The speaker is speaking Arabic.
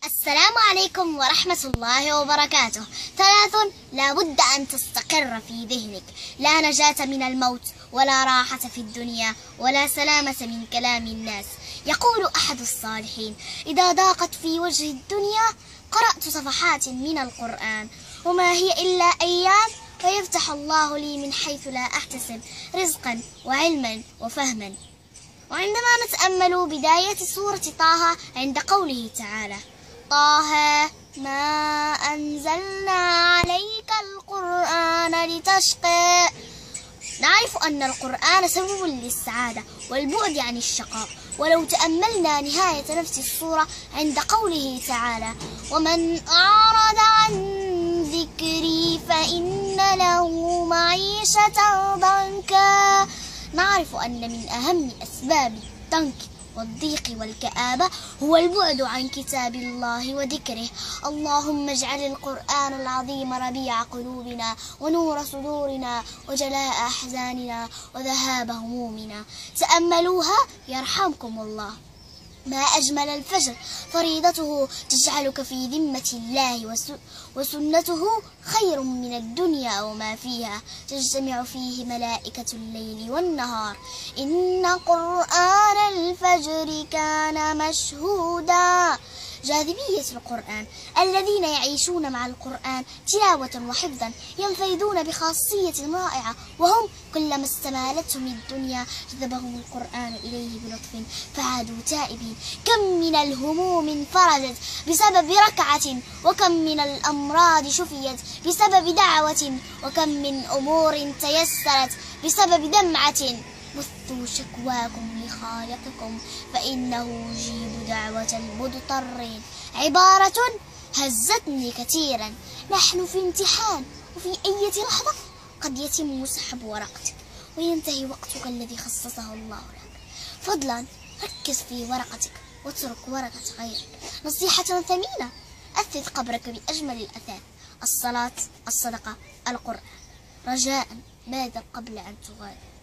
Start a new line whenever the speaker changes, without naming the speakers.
السلام عليكم ورحمة الله وبركاته. 3 لا بد أن تستقر في ذهنك: لا نجاة من الموت، ولا راحة في الدنيا، ولا سلامة من كلام الناس. يقول أحد الصالحين: إذا ضاقت في وجه الدنيا قرأت صفحات من القرآن، وما هي إلا أيام ويفتح الله لي من حيث لا أحتسب رزقا وعلما وفهما. وعندما نتأمل بداية سورة طه عند قوله تعالى: طه ما أنزلنا عليك القرآن لتشقى، نعرف أن القرآن سبب للسعادة والبعد عن الشقاء. ولو تأملنا نهاية نفس السورة عند قوله تعالى: ومن أعرض عن ذكري فإن له معيشة ضنكا، نعرف أن من أهم أسباب الضنك والضيق والكآبة هو البعد عن كتاب الله وذكره. اللهم اجعل القرآن العظيم ربيع قلوبنا ونور صدورنا وجلاء أحزاننا وذهاب همومنا. تأملوها يرحمكم الله. ما أجمل الفجر، فريضته تجعلك في ذمة الله، وسنته خير من الدنيا وما فيها، تجتمع فيه ملائكة الليل والنهار. إن قرآن الفجر كان مشهودا. جاذبية القرآن: الذين يعيشون مع القرآن تلاوة وحفظا ينفردون بخاصية رائعة، وهم كلما استمالتهم الدنيا جذبهم القرآن إليه بلطف فعادوا تائبين. كم من الهموم انفرجت بسبب ركعة، وكم من الأمراض شفيت بسبب دعوة، وكم من أمور تيسرت بسبب دمعة. بثوا شكواكم لخالقكم فإنه يجيب دعوة المضطرين. عبارة هزتني كثيرا. نحن في امتحان، وفي أي لحظة قد يتم سحب ورقتك وينتهي وقتك الذي خصصه الله لك. فضلا ركز في ورقتك واترك ورقة غيرك. نصيحة ثمينة: أثث قبرك بأجمل الأثاث: الصلاة، الصدقة، القرآن. رجاء بادر قبل أن تغادر.